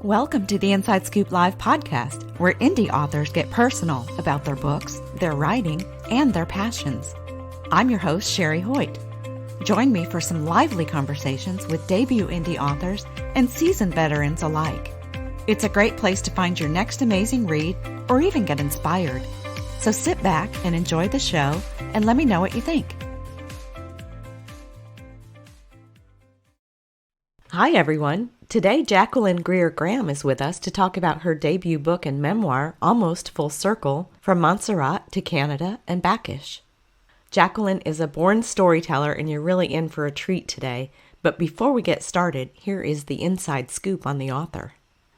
Welcome to the Inside Scoop Live podcast, where indie authors get personal about their books, their writing, and their passions. I'm your host, Sherry Hoyt. Join me for some lively conversations with debut indie authors and seasoned veterans alike. It's a great place to find your next amazing read or even get inspired. So sit back and enjoy the show and let me know what you think. Hi, everyone. Today, Jacqueline Greer Graham is with us to talk about her debut book and memoir, Almost Full Circle, From Montserrat to Canada and Bacchus. Jacqueline is a born storyteller, and you're really in for a treat today. But before we get started, here is the inside scoop on the author.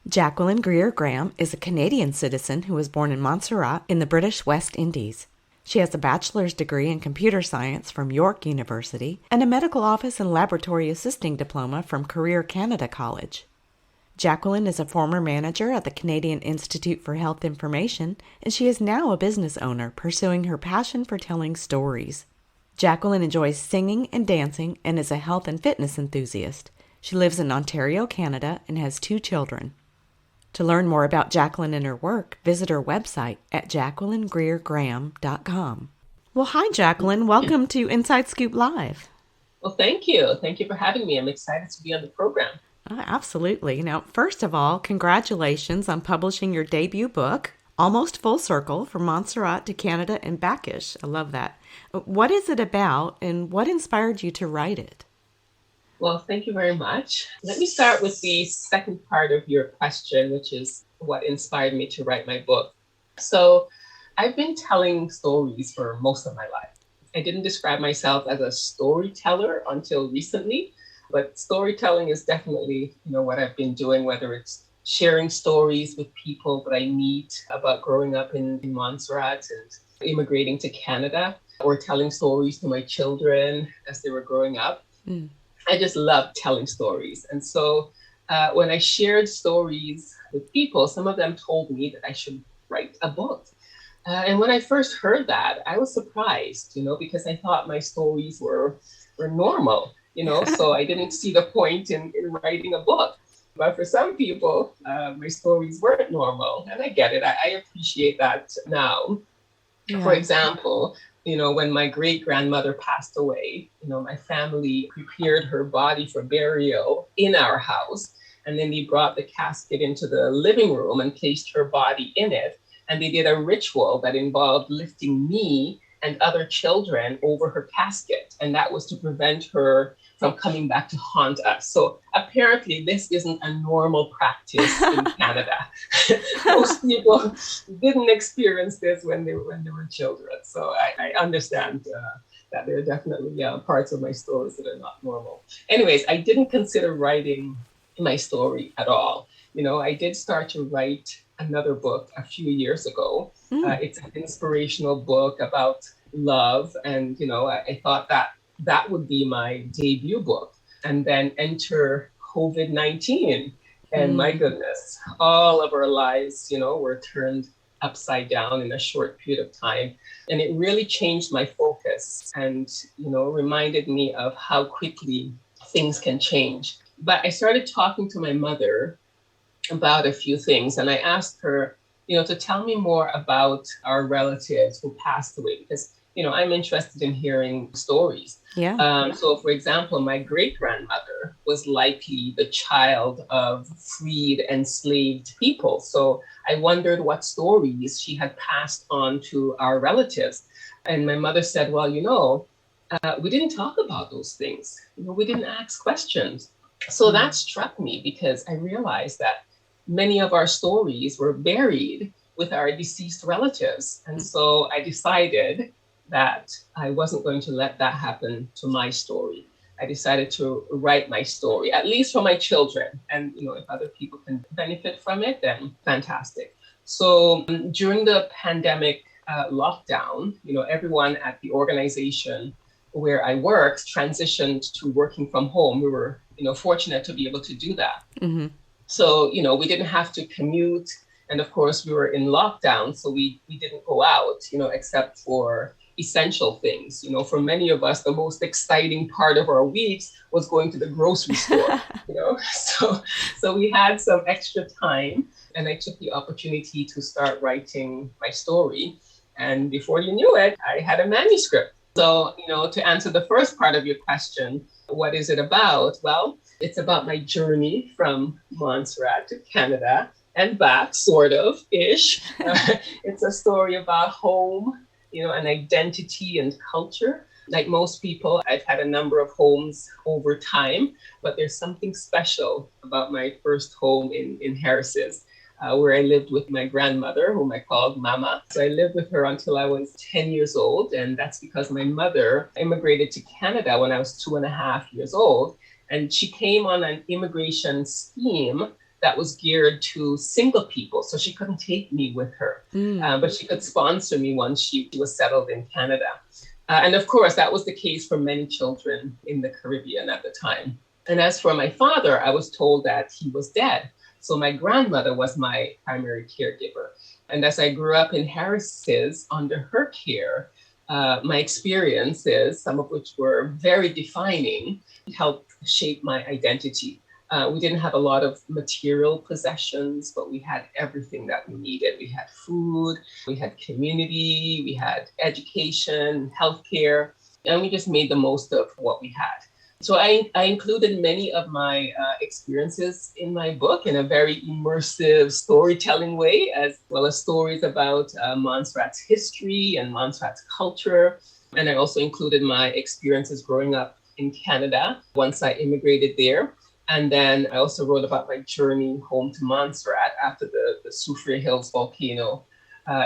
Jacqueline Greer Graham is a Canadian citizen who was born in Montserrat in the British West Indies. She has a bachelor's degree in computer science from York University and a medical office and laboratory assisting diploma from Career Canada College. Jacqueline is a former manager at the Canadian Institute for Health Information, and she is now a business owner pursuing her passion for telling stories. Jacqueline enjoys singing and dancing and is a health and fitness enthusiast. She lives in Ontario, Canada, and has 2 children. To learn more about Jacqueline and her work, visit her website at jacquelinegreergraham.com. Well, hi, Jacqueline. Welcome to Inside Scoop Live. Well, thank you. Thank you for having me. I'm excited to be on the program. Absolutely. Now, first of all, congratulations on publishing your debut book, Almost Full Circle, From Montserrat to Canada and Bacchus. I love that. What is it about, and what inspired you to write it? Well, thank you very much. Let me start with the second part of your question, which is what inspired me to write my book. So I've been telling stories for most of my life. I didn't describe myself as a storyteller until recently, but storytelling is definitely, what I've been doing, whether it's sharing stories with people that I meet about growing up in Montserrat and immigrating to Canada, or telling stories to my children as they were growing up. I just love telling stories. And so when I shared stories with people, some of them told me that I should write a book. And when I first heard that, I was surprised, because I thought my stories were normal, so I didn't see the point in writing a book. But for some people, my stories weren't normal. And I get it. I appreciate that now. Yeah. For example, when my great-grandmother passed away, my family prepared her body for burial in our house. And then they brought the casket into the living room and placed her body in it. And they did a ritual that involved lifting me and other children over her casket. And that was to prevent her from coming back to haunt us. So apparently this isn't a normal practice in Canada. Most people didn't experience this when they were children. So I understand that there are definitely parts of my stories that are not normal. Anyways, I didn't consider writing my story at all. I did start to write another book a few years ago. It's an inspirational book about love. And, I thought that would be my debut book. And then enter COVID-19. And my goodness, all of our lives, were turned upside down in a short period of time. And it really changed my focus and, reminded me of how quickly things can change. But I started talking to my mother about a few things. And I asked her, to tell me more about our relatives who passed away, because, I'm interested in hearing stories. Yeah. So, for example, my great-grandmother was likely the child of freed, enslaved people. So I wondered what stories she had passed on to our relatives. And my mother said, well, we didn't talk about those things. We didn't ask questions. So that struck me because I realized that many of our stories were buried with our deceased relatives. And so I decided that I wasn't going to let that happen to my story. I decided to write my story, at least for my children. And, if other people can benefit from it, then fantastic. So during the pandemic lockdown, everyone at the organization where I worked transitioned to working from home. We were, fortunate to be able to do that. Mm-hmm. So, we didn't have to commute. And of course, we were in lockdown, so we didn't go out, except for, essential things. You know, for many of us, the most exciting part of our weeks was going to the grocery store, you know. So we had some extra time, and I took the opportunity to start writing my story. And before you knew it, I had a manuscript. So, you know, to answer the first part of your question, what is it about? Well, it's about my journey from Montserrat to Canada and back, sort of ish. It's a story about home, you know, and identity and culture. Like most people, I've had a number of homes over time, but there's something special about my first home in Harris's, where I lived with my grandmother, whom I called Mama. So I lived with her until I was 10 years old. And that's because my mother immigrated to Canada when I was 2.5 years old. And she came on an immigration scheme that was geared to single people. So she couldn't take me with her, but she could sponsor me once she was settled in Canada. And of course, that was the case for many children in the Caribbean at the time. And as for my father, I was told that he was dead. So my grandmother was my primary caregiver. And as I grew up in Harris's under her care, my experiences, some of which were very defining, helped shape my identity. We didn't have a lot of material possessions, but we had everything that we needed. We had food, we had community, we had education, healthcare, and we just made the most of what we had. So I included many of my experiences in my book in a very immersive storytelling way, as well as stories about Montserrat's history and Montserrat's culture. And I also included my experiences growing up in Canada once I immigrated there. And then I also wrote about my journey home to Montserrat after the Soufriere Hills volcano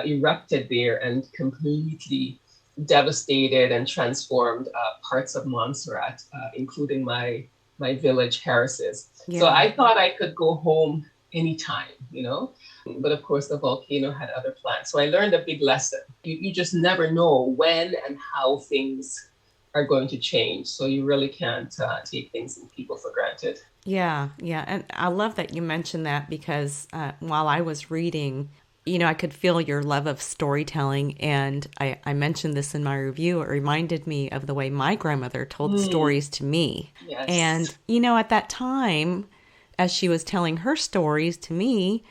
erupted there and completely devastated and transformed parts of Montserrat, including my village, Harris's. Yeah. So I thought I could go home anytime, you know, but of course the volcano had other plans. So I learned a big lesson. You just never know when and how things are going to change. So you really can't take things and people for granted. Yeah. And I love that you mentioned that because while I was reading, you know, I could feel your love of storytelling. And I mentioned this in my review. It reminded me of the way my grandmother told stories to me. Yes. And, you know, at that time, as she was telling her stories to me,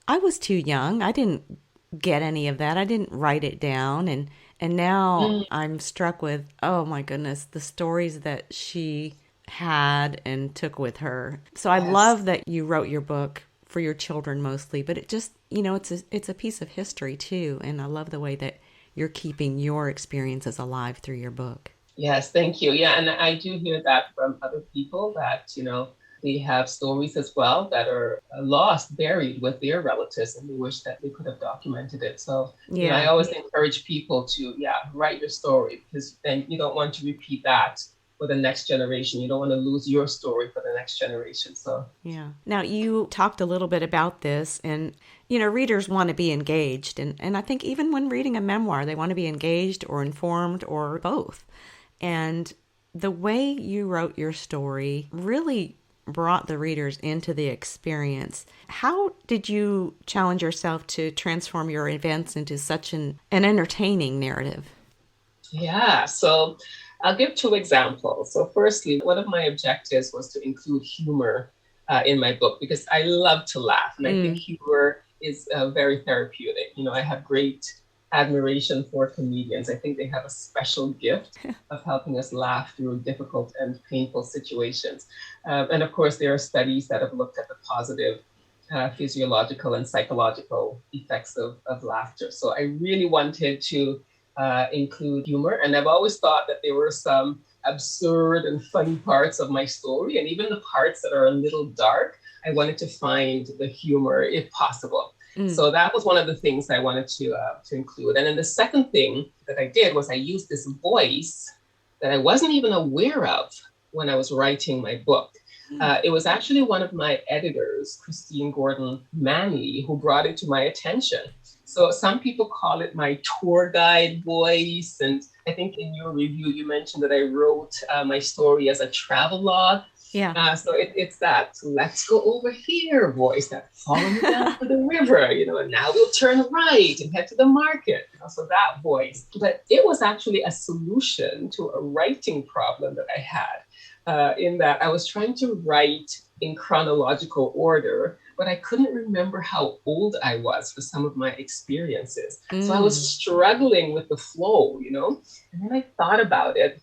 I was too young. I didn't get any of that. I didn't write it down. And now I'm struck with, oh my goodness, the stories that she had and took with her. So I love that you wrote your book for your children mostly, but it just, you know, it's a piece of history too. And I love the way that you're keeping your experiences alive through your book. Yes, thank you. Yeah, and I do hear that from other people that, you know, they have stories as well that are lost, buried with their relatives, and they wish that they could have documented it. So you know, I always encourage people to, write your story, because then you don't want to repeat that for the next generation. You don't want to lose your story for the next generation. So yeah. Now you talked a little bit about this, and you know, readers want to be engaged, and I think even when reading a memoir, they want to be engaged or informed or both. And the way you wrote your story really brought the readers into the experience. How did you challenge yourself to transform your events into such an entertaining narrative? Yeah, so I'll give 2 examples. So firstly, one of my objectives was to include humor in my book, because I love to laugh. And I think humor is very therapeutic. You know, I have great admiration for comedians. I think they have a special gift of helping us laugh through difficult and painful situations. And of course, there are studies that have looked at the positive physiological and psychological effects of laughter. So I really wanted to include humor. And I've always thought that there were some absurd and funny parts of my story. And even the parts that are a little dark, I wanted to find the humor if possible. So that was one of the things I wanted to include. And then the second thing that I did was I used this voice that I wasn't even aware of when I was writing my book. It was actually one of my editors, Christine Gordon Manley, who brought it to my attention. So some people call it my tour guide voice. And I think in your review, you mentioned that I wrote my story as a travel log. Yeah. It's that let's go over here voice that follow me down to the river, and now we'll turn right and head to the market. So that voice. But it was actually a solution to a writing problem that I had, in that I was trying to write in chronological order, but I couldn't remember how old I was for some of my experiences. So I was struggling with the flow, and then I thought about it.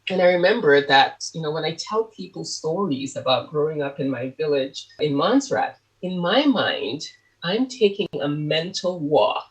And I remember that, when I tell people stories about growing up in my village in Montserrat, in my mind, I'm taking a mental walk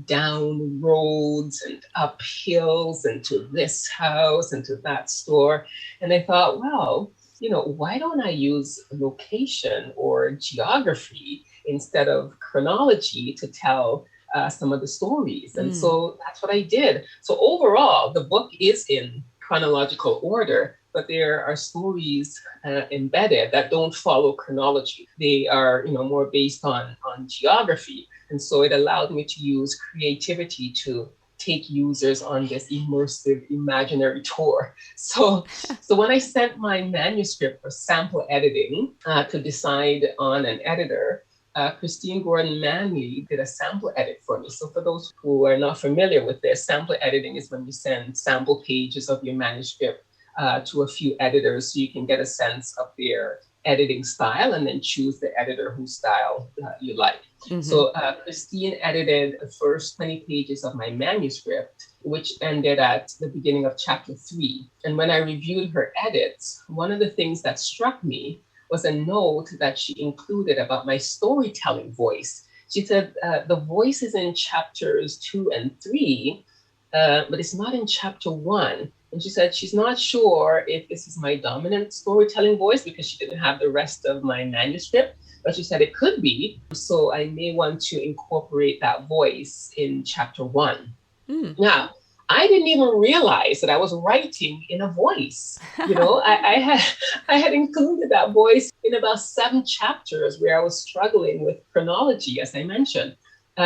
down roads and up hills and to this house and to that store. And I thought, well, why don't I use location or geography instead of chronology to tell some of the stories? And so that's what I did. So overall, the book is in chronological order, but there are stories embedded that don't follow chronology. They are, more based on geography. And so it allowed me to use creativity to take users on this immersive imaginary tour. So when I sent my manuscript for sample editing to decide on an editor, Christine Gordon Manley did a sample edit for me. So for those who are not familiar with this, sample editing is when you send sample pages of your manuscript to a few editors so you can get a sense of their editing style and then choose the editor whose style you like. So Christine edited the first 20 pages of my manuscript, which ended at the beginning of chapter 3. And when I reviewed her edits, one of the things that struck me was a note that she included about my storytelling voice. She said, the voice is in chapters 2 and 3, but it's not in chapter 1. And she said she's not sure if this is my dominant storytelling voice because she didn't have the rest of my manuscript, but she said it could be. So I may want to incorporate that voice in chapter 1. Now, I didn't even realize that I was writing in a voice. I had included that voice in about 7 chapters where I was struggling with chronology, as I mentioned.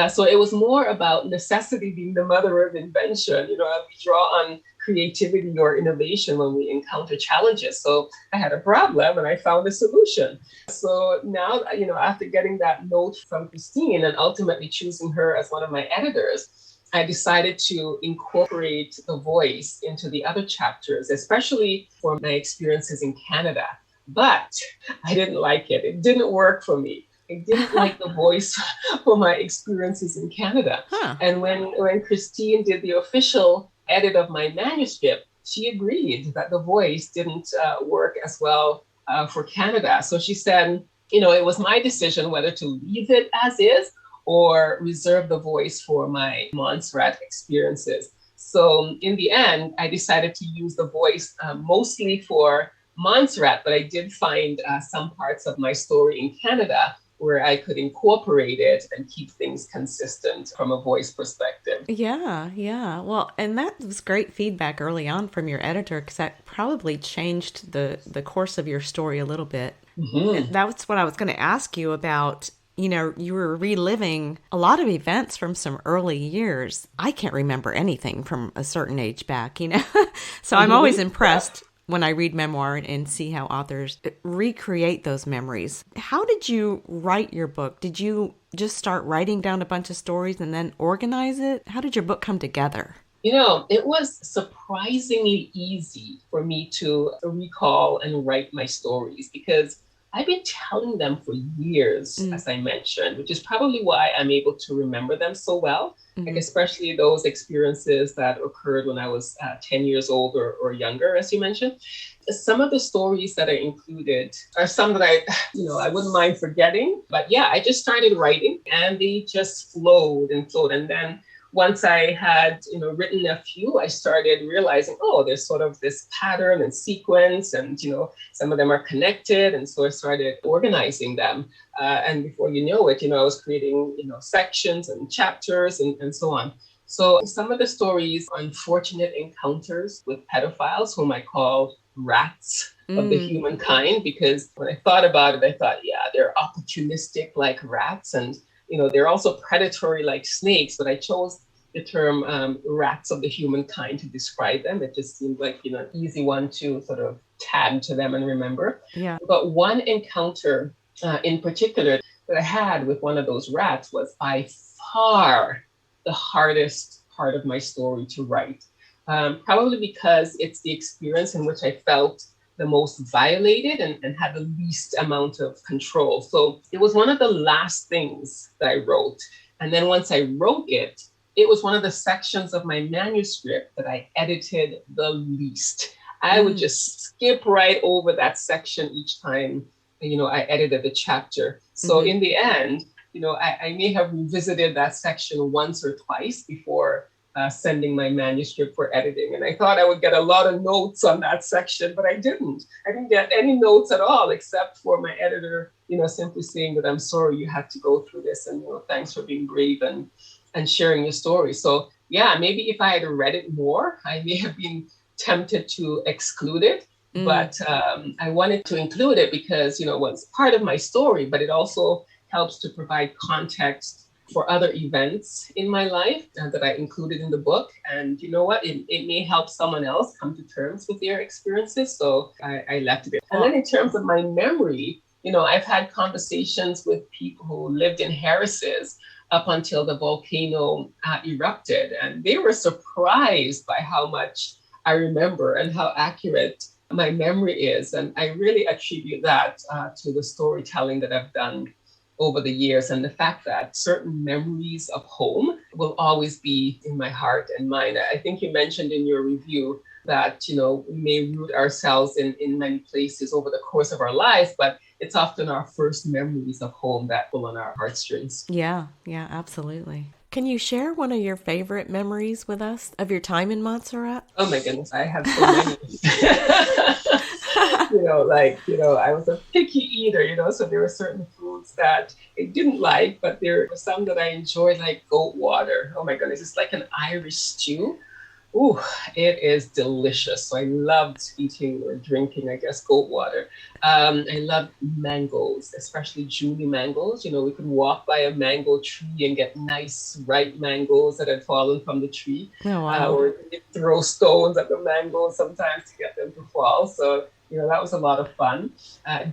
So it was more about necessity being the mother of invention. We draw on creativity or innovation when we encounter challenges. So I had a problem and I found a solution. So now, after getting that note from Christine and ultimately choosing her as one of my editors, I decided to incorporate the voice into the other chapters, especially for my experiences in Canada. But I didn't like it. It didn't work for me. I didn't like the voice for my experiences in Canada. And when Christine did the official edit of my manuscript, she agreed that the voice didn't work as well for Canada. So she said, it was my decision whether to leave it as is or reserve the voice for my Montserrat experiences. So in the end, I decided to use the voice mostly for Montserrat, but I did find some parts of my story in Canada where I could incorporate it and keep things consistent from a voice perspective. Yeah. Well, and that was great feedback early on from your editor because that probably changed the course of your story a little bit. And that's what I was going to ask you about. You were reliving a lot of events from some early years. I can't remember anything from a certain age back, So I'm always impressed when I read memoir and see how authors recreate those memories. How did you write your book? Did you just start writing down a bunch of stories and then organize it? How did your book come together? It was surprisingly easy for me to recall and write my stories because I've been telling them for years, as I mentioned, which is probably why I'm able to remember them so well, like especially those experiences that occurred when I was 10 years old or younger, as you mentioned. Some of the stories that are included are some that I wouldn't mind forgetting. But yeah, I just started writing and they just flowed and flowed. And then once I had, written a few, I started realizing, there's sort of this pattern and sequence and, some of them are connected. And so I started organizing them. And before you know it, I was creating, sections and chapters and so on. So some of the stories, unfortunate encounters with pedophiles, whom I call rats of the humankind, because when I thought about it, I thought, they're opportunistic like rats and, they're also predatory like snakes, but I chose the term rats of the humankind to describe them. It just seemed like, an easy one to sort of tag to them and remember. Yeah. But one encounter in particular that I had with one of those rats was by far the hardest part of my story to write. Probably because it's the experience in which I felt the most violated and had the least amount of control. So it was one of the last things that I wrote. And then once I wrote it, it was one of the sections of my manuscript that I edited the least. I would just skip right over that section each time, I edited the chapter. So in the end, I may have revisited that section once or twice before sending my manuscript for editing. And I thought I would get a lot of notes on that section, but I didn't. I didn't get any notes at all, except for my editor, simply saying that I'm sorry you had to go through this, and, thanks for being brave and sharing your story. So yeah, maybe if I had read it more, I may have been tempted to exclude it. But I wanted to include it because, it was part of my story, but it also helps to provide context for other events in my life that I included in the book. And you know what? It may help someone else come to terms with their experiences. So I left it. And then in terms of my memory, I've had conversations with people who lived in Harris's up until the volcano erupted. And they were surprised by how much I remember and how accurate my memory is. And I really attribute that to the storytelling that I've done over the years, and the fact that certain memories of home will always be in my heart and mind. I think you mentioned in your review that, we may root ourselves in many places over the course of our life, but it's often our first memories of home that pull on our heartstrings. Yeah, absolutely. Can you share one of your favorite memories with us of your time in Montserrat? Oh my goodness, I have so many. I was a picky eater, so there were certain foods that I didn't like, but there were some that I enjoyed, like goat water. Oh my goodness, it's like an Irish stew. Ooh, it is delicious. So I loved eating or drinking, I guess, goat water. I loved mangoes, especially Julie mangoes. We could walk by a mango tree and get nice, ripe mangoes that had fallen from the tree. Oh, wow. Or throw stones at the mangoes sometimes to get them to fall. So, that was a lot of fun.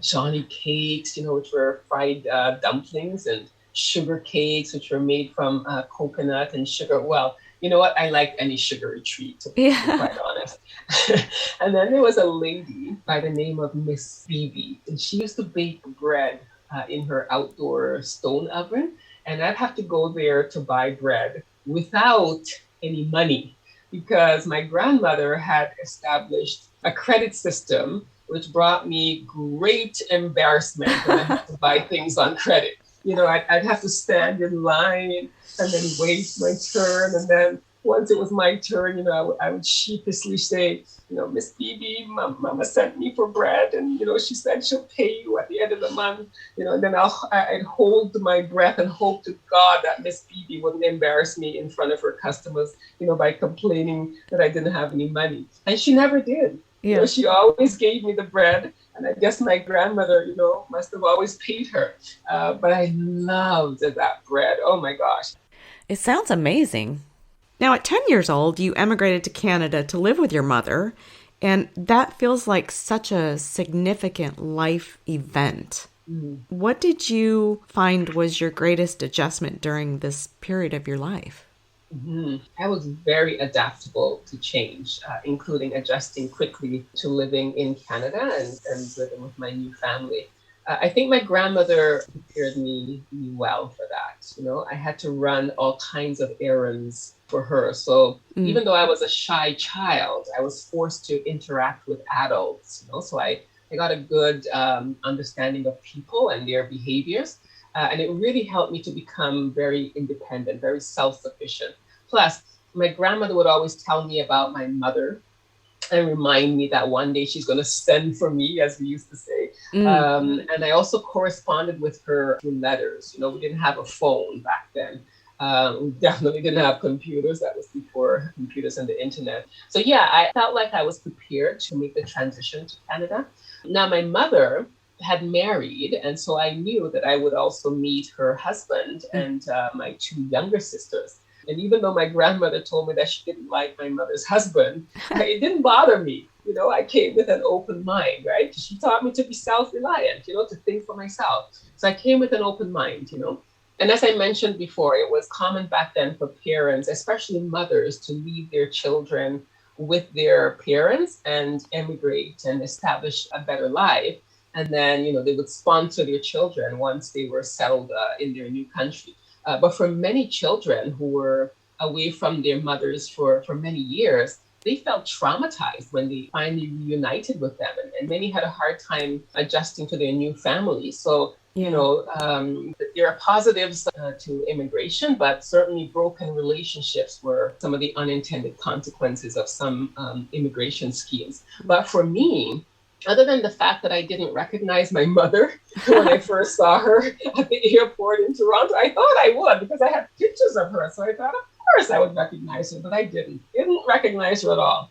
Johnny cakes, which were fried dumplings, and sugar cakes, which were made from coconut and sugar. Well, you know what? I liked any sugary treat, to be quite honest. And then there was a lady by the name of Miss Phoebe, and she used to bake bread in her outdoor stone oven. And I'd have to go there to buy bread without any money, because my grandmother had established a credit system, which brought me great embarrassment when I had to buy things on credit. I'd have to stand in line and then wait my turn. And then once it was my turn, I would sheepishly say, Miss Phoebe, Mama sent me for bread. And, she said she'll pay you at the end of the month. And then I'd hold my breath and hope to God that Miss Phoebe wouldn't embarrass me in front of her customers, by complaining that I didn't have any money. And she never did. Yeah. She always gave me the bread. And I guess my grandmother, must have always paid her. But I loved that bread. Oh, my gosh. It sounds amazing. Now, at 10 years old, you emigrated to Canada to live with your mother, and that feels like such a significant life event. What did you find was your greatest adjustment during this period of your life? I was very adaptable to change, including adjusting quickly to living in Canada and living with my new family. I think my grandmother prepared me well for that. I had to run all kinds of errands for her. So even though I was a shy child, I was forced to interact with adults. So I got a good understanding of people and their behaviors. And it really helped me to become very independent, very self-sufficient. Plus, my grandmother would always tell me about my mother and remind me that one day she's going to send for me, as we used to say. And I also corresponded with her through letters. We didn't have a phone back then. We definitely didn't have computers. That was before computers and the internet. So yeah, I felt like I was prepared to make the transition to Canada. Now, my mother had married, and so I knew that I would also meet her husband and my two younger sisters. And even though my grandmother told me that she didn't like my mother's husband, it didn't bother me. I came with an open mind, right? She taught me to be self-reliant, to think for myself. So I came with an open mind. And as I mentioned before, it was common back then for parents, especially mothers, to leave their children with their parents and emigrate and establish a better life. And then, they would sponsor their children once they were settled in their new country. But for many children who were away from their mothers for many years, they felt traumatized when they finally reunited with them. And many had a hard time adjusting to their new family. So, there are positives to immigration, but certainly broken relationships were some of the unintended consequences of some immigration schemes. But for me, other than the fact that I didn't recognize my mother when I first saw her at the airport in Toronto, I thought I would because I had pictures of her. So I thought, of course, I would recognize her, but I didn't recognize her at all.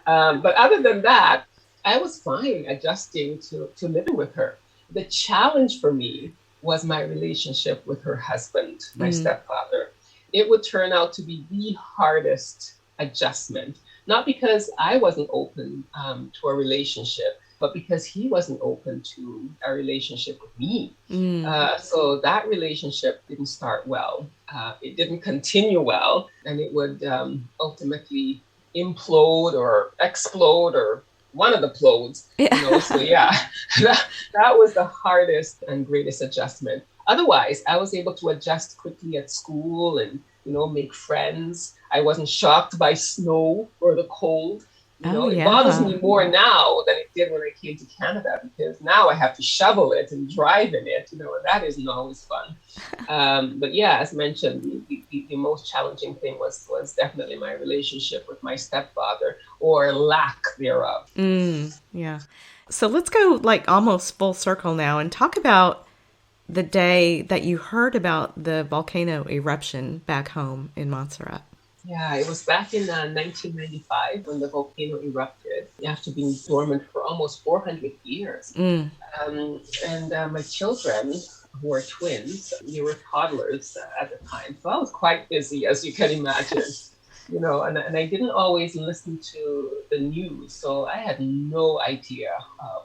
But other than that, I was fine adjusting to living with her. The challenge for me was my relationship with her husband, my stepfather. It would turn out to be the hardest adjustment, not because I wasn't open to a relationship, but because he wasn't open to a relationship with me. So that relationship didn't start well. It didn't continue well, and it would ultimately implode or explode or one of the plodes. So that was the hardest and greatest adjustment. Otherwise, I was able to adjust quickly at school and, make friends. I wasn't shocked by snow or the cold. It bothers me more now than it did when I came to Canada, because now I have to shovel it and drive in it, and that isn't always fun. But yeah, as mentioned, the most challenging thing was definitely my relationship with my stepfather, or lack thereof. Yeah. So let's go almost full circle now and talk about the day that you heard about the volcano eruption back home in Montserrat. Yeah, it was back in 1995 when the volcano erupted after being dormant for almost 400 years. And my children, who were twins, they were toddlers at the time. So I was quite busy, as you can imagine. And I didn't always listen to the news. So I had no idea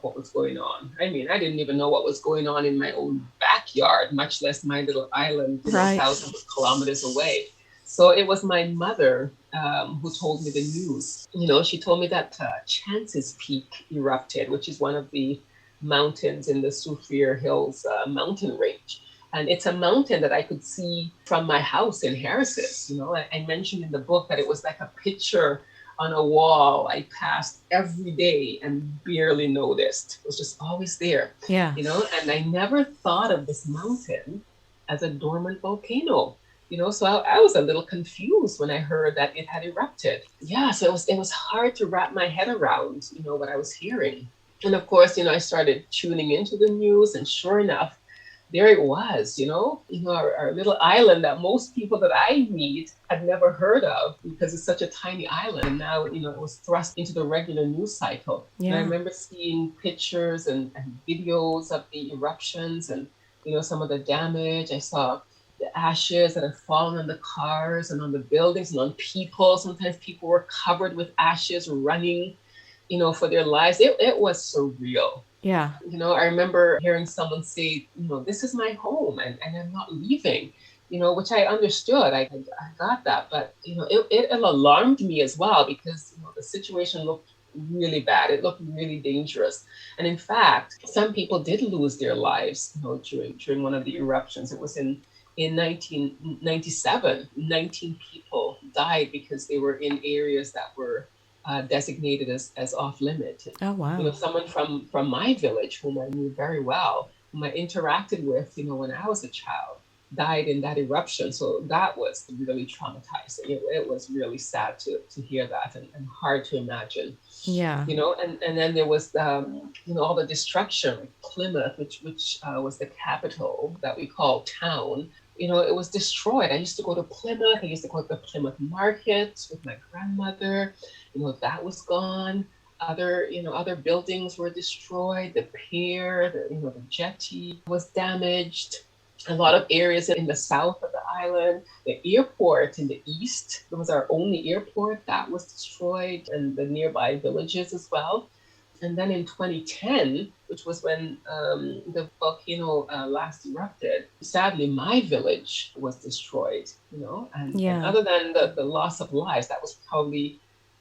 what was going on. I mean, I didn't even know what was going on in my own backyard, much less my little island, thousands of kilometers away. So it was my mother who told me the news. She told me that Chance's Peak erupted, which is one of the mountains in the Soufriere Hills mountain range. And it's a mountain that I could see from my house in Harris's. I mentioned in the book that it was like a picture on a wall I passed every day and barely noticed. It was just always there. Yeah. And I never thought of this mountain as a dormant volcano. So I was a little confused when I heard that it had erupted. Yeah, so it was hard to wrap my head around, what I was hearing. And of course, I started tuning into the news, and sure enough, there it was, our little island that most people that I meet had never heard of, because it's such a tiny island. And now, it was thrust into the regular news cycle. Yeah. And I remember seeing pictures and videos of the eruptions and, some of the damage. I saw the ashes that had fallen on the cars and on the buildings and on people. Sometimes people were covered with ashes, running, for their lives. It was surreal. Yeah. I remember hearing someone say, this is my home and I'm not leaving, which I understood. I got that. But, it alarmed me as well, because the situation looked really bad. It looked really dangerous. And in fact, some people did lose their lives, during one of the eruptions. It was in 1997, 19 people died because they were in areas that were designated as off limit. Oh, wow. Someone from my village, whom I knew very well, whom I interacted with, when I was a child, died in that eruption. So that was really traumatizing. It was really sad to hear that, and hard to imagine. Yeah. And then there was, all the destruction, like Plymouth, which was the capital that we call town. It was destroyed. I used to go to Plymouth. I used to go to the Plymouth market with my grandmother. That was gone. Other buildings were destroyed. The pier, the jetty was damaged. A lot of areas in the south of the island. The airport in the east, it was our only airport, that was destroyed, and the nearby villages as well. And then in 2010, which was when the volcano last erupted, sadly, my village was destroyed, and Yeah. other than the loss of lives, that was probably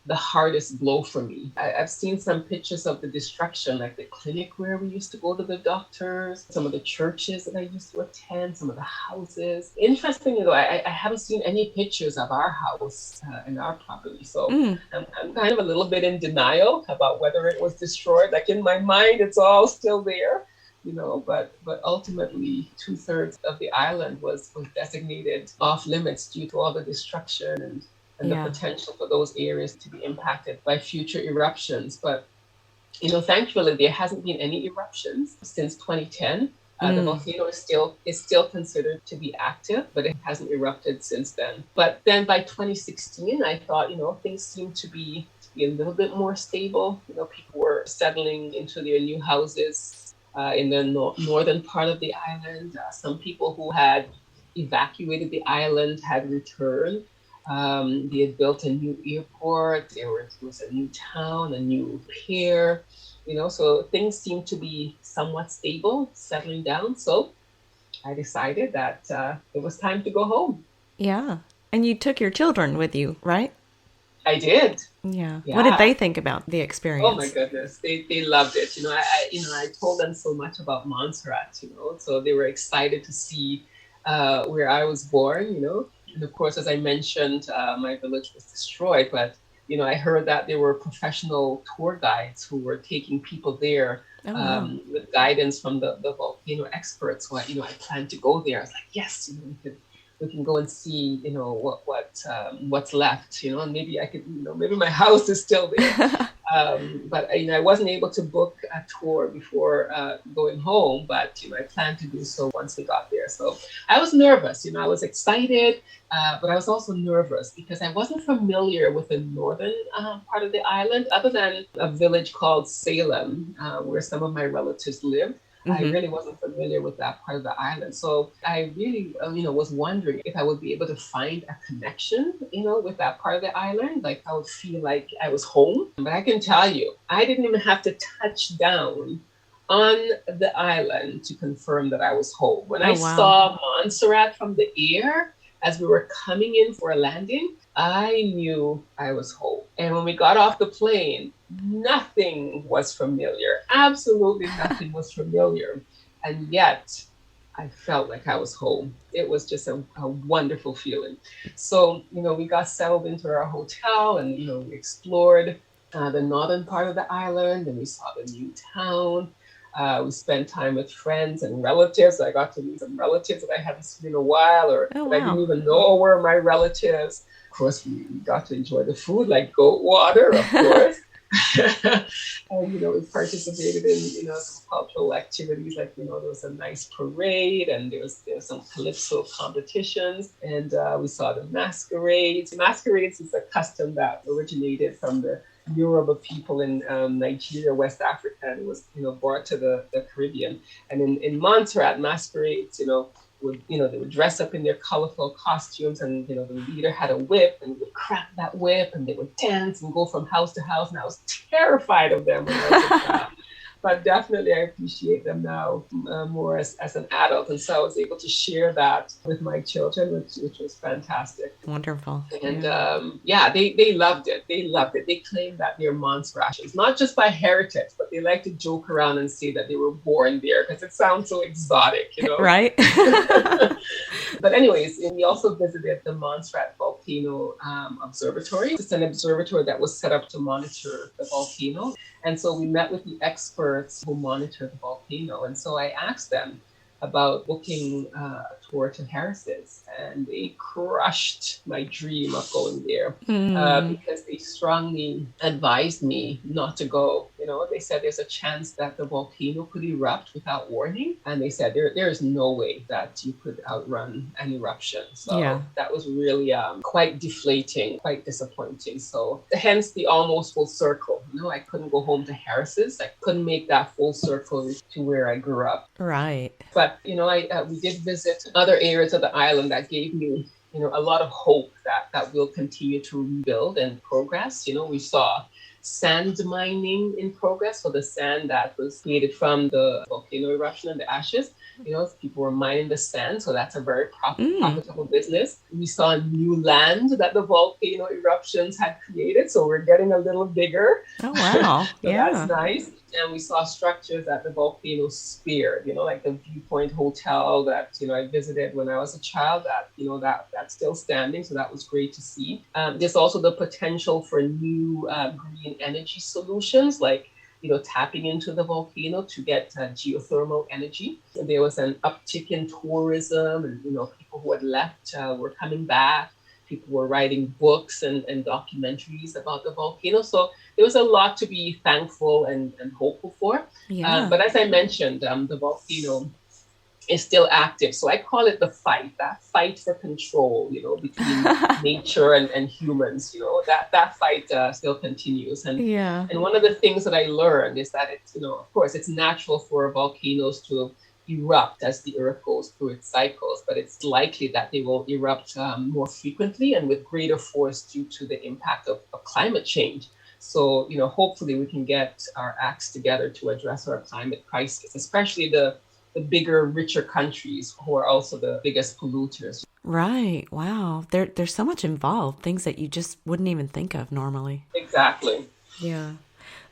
the hardest blow for me. I've seen some pictures of the destruction, like the clinic where we used to go to the doctors, some of the churches that I used to attend, some of the houses. Interestingly, though, I haven't seen any pictures of our house and our property. So I'm kind of a little bit in denial about whether it was destroyed. Like in my mind, it's all still there. But ultimately 2/3 of the island was designated off limits due to all the destruction and the Yeah. potential for those areas to be impacted by future eruptions. But, thankfully, there hasn't been any eruptions since 2010. The volcano is still considered to be active, but it hasn't erupted since then. But then by 2016, I thought, things seemed to be a little bit more stable. People were settling into their new houses in the northern part of the island. Some people who had evacuated the island had returned. They had built a new airport. There was a new town, a new pier, so things seemed to be somewhat stable, settling down. So I decided that it was time to go home. Yeah. And you took your children with you, right? I did. Yeah. Yeah. What did they think about the experience? Oh my goodness, they loved it. I told them so much about Montserrat. So they were excited to see where I was born. And of course, as I mentioned, my village was destroyed, but I heard that there were professional tour guides who were taking people there with guidance from the volcano experts. So I planned to go there. I was like, yes, we can go and see, what's left, and maybe I could, maybe my house is still there. But I wasn't able to book a tour before going home, but I planned to do so once we got there. So I was nervous, I was excited, but I was also nervous because I wasn't familiar with the northern part of the island, other than a village called Salem, where some of my relatives lived. I really wasn't familiar with that part of the island. So I really, was wondering if I would be able to find a connection, with that part of the island. Like I would feel like I was home. But I can tell you, I didn't even have to touch down on the island to confirm that I was home. When I saw Montserrat from the air, as we were coming in for a landing, I knew I was home. And when we got off the plane, nothing was familiar. Absolutely nothing was familiar. And yet I felt like I was home. It was just a wonderful feeling. So, we got settled into our hotel and, we explored the northern part of the island and we saw the new town. We spent time with friends and relatives. I got to meet some relatives that I hadn't seen in a while or that I didn't even know were my relatives. Of course, we got to enjoy the food, like goat water, of course. And, we participated in, some cultural activities, like, there was a nice parade and there was some calypso competitions and we saw the masquerades. Masquerades is a custom that originated from the Yoruba people in Nigeria, West Africa, and it was, brought to the Caribbean. And in Montserrat, masquerades, they would dress up in their colorful costumes and, the leader had a whip and would crack that whip and they would dance and go from house to house. And I was terrified of them when I was a child. But definitely I appreciate them now more as an adult. And so I was able to share that with my children, which was fantastic. Wonderful. And they loved it. They loved it. They claimed that they're Montserratians, not just by heritage, but they like to joke around and say that they were born there because it sounds so exotic, Right. But anyways, we also visited the Montserrat Volcano Observatory. It's an observatory that was set up to monitor the volcano. And so we met with the experts who monitor the volcano. And so I asked them about booking a tour to Harris's, and they crushed my dream of going there because they strongly advised me not to go. They said there's a chance that the volcano could erupt without warning. And they said there is no way that you could outrun an eruption. So that was really quite deflating, quite disappointing. So hence the almost full circle. I couldn't go home to Harris's. I couldn't make that full circle to where I grew up. Right. But, we did visit other areas of the island that gave me a lot of hope that we'll continue to rebuild and progress. We saw sand mining in progress. So the sand that was created from the volcano eruption and the ashes, people were mining the sand. So that's a very profitable business. We saw new land that the volcano eruptions had created. So we're getting a little bigger. Oh, wow. So that's nice. And we saw structures that the volcano spared, like the Viewpoint Hotel that, I visited when I was a child, that's still standing. So that was great to see. There's also the potential for new green energy solutions, like, tapping into the volcano to get geothermal energy. And there was an uptick in tourism and, people who had left were coming back. People were writing books and documentaries about the volcano. So there was a lot to be thankful and hopeful for. Yeah. But as I mentioned, the volcano is still active. So I call it that fight for control, between nature and humans, that fight still continues. And one of the things that I learned is that it's, of course, it's natural for volcanoes to erupt as the earth goes through its cycles, but it's likely that they will erupt more frequently and with greater force due to the impact of climate change. So, hopefully we can get our acts together to address our climate crisis, especially the bigger, richer countries who are also the biggest polluters. Right. Wow. There's so much involved, things that you just wouldn't even think of normally. Exactly. Yeah.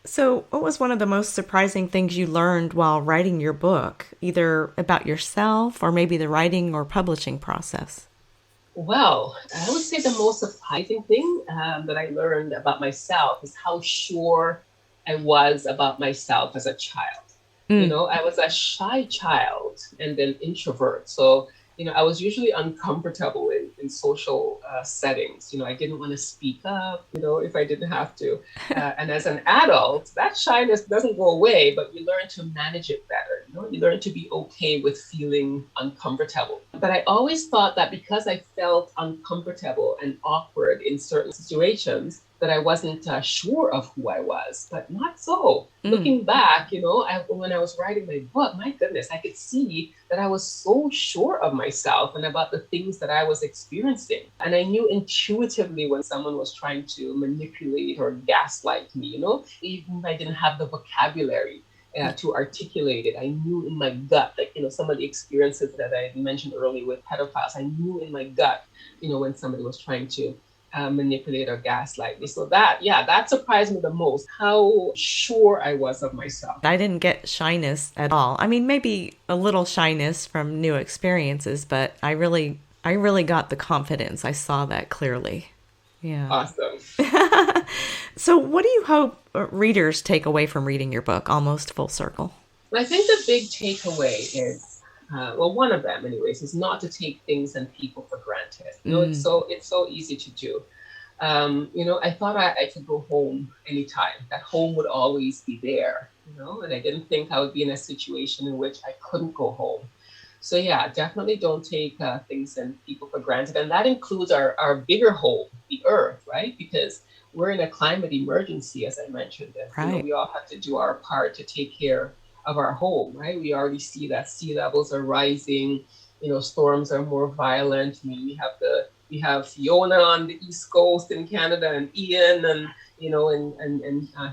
So what was one of the most surprising things you learned while writing your book, either about yourself or maybe the writing or publishing process? Well, I would say the most surprising thing that I learned about myself is how sure I was about myself as a child. I was a shy child and then introvert. So, I was usually uncomfortable in social settings. I didn't want to speak up, if I didn't have to. And as an adult, that shyness doesn't go away, but you learn to manage it better. You learn to be okay with feeling uncomfortable. But I always thought that because I felt uncomfortable and awkward in certain situations, that I wasn't sure of who I was, but not so. Looking back, when I was writing my book, my goodness, I could see that I was so sure of myself and about the things that I was experiencing. And I knew intuitively when someone was trying to manipulate or gaslight me, even if I didn't have the vocabulary to articulate it. I knew in my gut, like, some of the experiences that I mentioned earlier with pedophiles, I knew in my gut, when somebody was trying to manipulate or gaslight me. So that surprised me the most, how sure I was of myself. I didn't get shyness at all. I mean, maybe a little shyness from new experiences, but I really got the confidence. I saw that clearly. Yeah. Awesome. So what do you hope readers take away from reading your book, Almost Full Circle? I think the big takeaway is, one of them anyways, is not to take things and people for granted. It's so easy to do. I thought I could go home anytime, that home would always be there, and I didn't think I would be in a situation in which I couldn't go home. So definitely don't take things and people for granted. And that includes our bigger home, the earth, right? Because we're in a climate emergency, as I mentioned. And, right. We all have to do our part to take care of our home, right? We already see that sea levels are rising, storms are more violent. I mean, we have Fiona on the East Coast in Canada and Ian and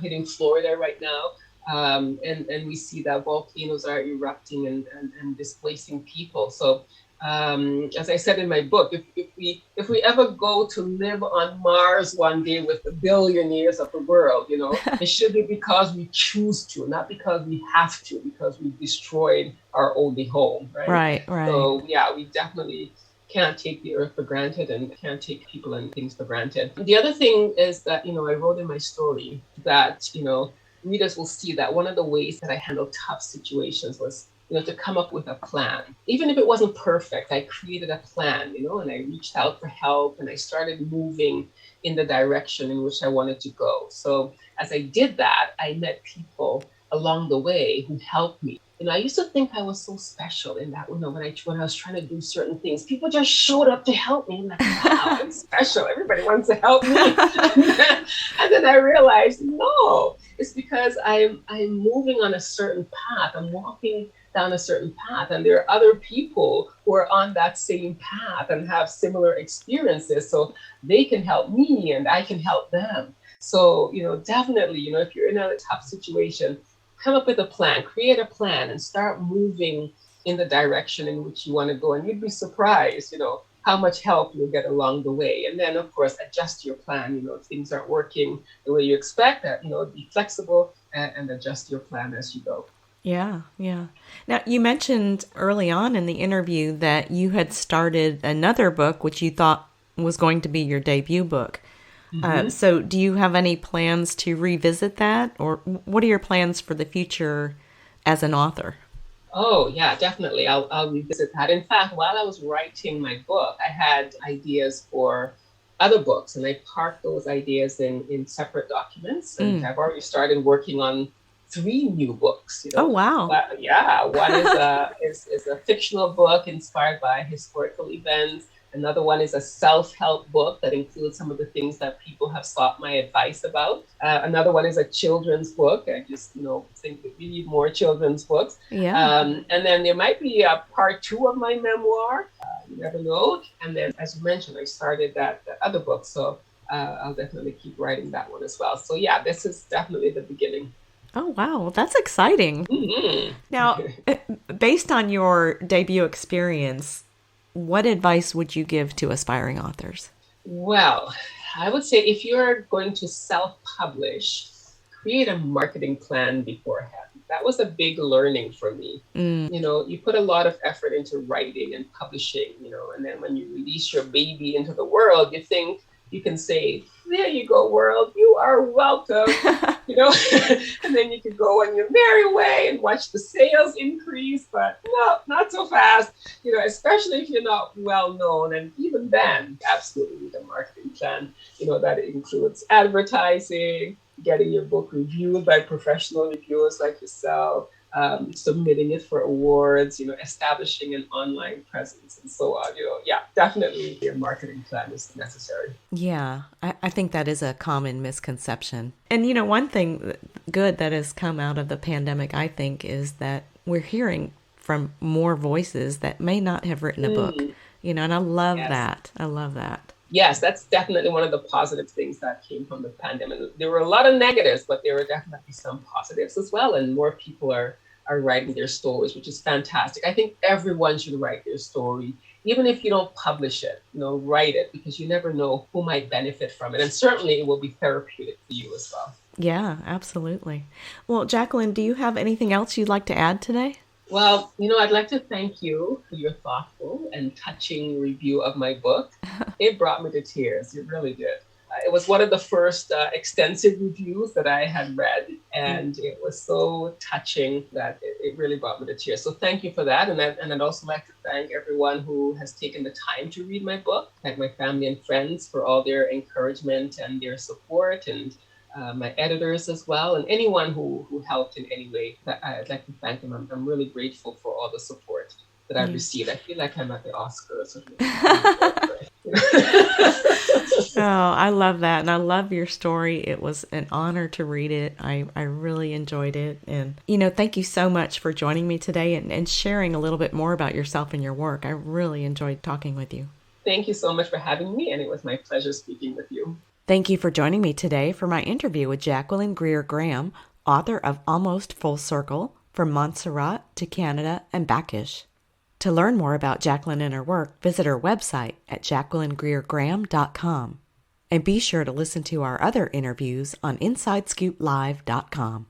hitting Florida right now. And we see that volcanoes are erupting and displacing people. So as I said in my book, if we ever go to live on Mars one day with the billionaires of the world, it should be because we choose to, not because we have to, because we destroyed our only home, right? Right. So we definitely can't take the earth for granted and can't take people and things for granted. The other thing is that, I wrote in my story that, readers will see that one of the ways that I handled tough situations was to come up with a plan. Even if it wasn't perfect, I created a plan, and I reached out for help and I started moving in the direction in which I wanted to go. So as I did that, I met people along the way who helped me. I used to think I was so special in that, when I was trying to do certain things, people just showed up to help me. I'm like, wow, I'm special. Everybody wants to help me. And then I realized, no, it's because I'm moving on a certain path. I'm walking down a certain path, and there are other people who are on that same path and have similar experiences, so they can help me and I can help them. So, definitely, if you're in a tough situation, come up with a plan, create a plan, and start moving in the direction in which you want to go. And you'd be surprised, how much help you'll get along the way. And then, of course, adjust your plan. If things aren't working the way you expect, that, be flexible and adjust your plan as you go. Yeah, yeah. Now, you mentioned early on in the interview that you had started another book, which you thought was going to be your debut book. Mm-hmm. So do you have any plans to revisit that? Or what are your plans for the future as an author? Oh, yeah, definitely. I'll revisit that. In fact, while I was writing my book, I had ideas for other books, and I parked those ideas in separate documents. And I've already started working on 3 new books. Oh, wow. Yeah, one is a fictional book inspired by historical events. Another one is a self-help book that includes some of the things that people have sought my advice about. Another one is a children's book. I just, think that we need more children's books. Yeah. And then there might be a part 2 of my memoir. You never know. And then, as you mentioned, I started that other book. So I'll definitely keep writing that one as well. So yeah, this is definitely the beginning. Oh, wow. That's exciting. Mm-hmm. Now, based on your debut experience, what advice would you give to aspiring authors? Well, I would say if you're going to self-publish, create a marketing plan beforehand. That was a big learning for me. You put a lot of effort into writing and publishing, and then when you release your baby into the world, you think you can say, there you go, world, you are welcome, and then you can go on your merry way and watch the sales increase, but no, not so fast, especially if you're not well known. And even then, you absolutely need a marketing plan, that includes advertising, getting your book reviewed by professional reviewers like yourself, submitting it for awards, establishing an online presence and so on. Definitely your marketing plan is necessary. Yeah, I think that is a common misconception. And, one thing good that has come out of the pandemic, I think, is that we're hearing from more voices that may not have written a book, and I love that. I love that. Yes, that's definitely one of the positive things that came from the pandemic. There were a lot of negatives, but there were definitely some positives as well. And more people are writing their stories, which is fantastic. I think everyone should write their story, even if you don't publish it, write it, because you never know who might benefit from it. And certainly it will be therapeutic for you as well. Yeah, absolutely. Well, Jacqueline, do you have anything else you'd like to add today? Well, I'd like to thank you for your thoughtful and touching review of my book. It brought me to tears. It really did. It was one of the first extensive reviews that I had read, and it was so touching that it really brought me to tears. So thank you for that. And I'd also like to thank everyone who has taken the time to read my book. Thank my family and friends for all their encouragement and their support, and my editors as well, and anyone who helped in any way. I'd like to thank them. I'm really grateful for all the support that I've received. I feel like I'm at the Oscars. Oh, I love that. And I love your story. It was an honor to read it. I really enjoyed it. And, thank you so much for joining me today and sharing a little bit more about yourself and your work. I really enjoyed talking with you. Thank you so much for having me. And it was my pleasure speaking with you. Thank you for joining me today for my interview with Jacqueline Greer Graham, author of Almost Full Circle, From Montserrat to Canada and Bacchus. To learn more about Jacqueline and her work, visit her website at jacquelinegreergraham.com. And be sure to listen to our other interviews on InsideScoopLive.com.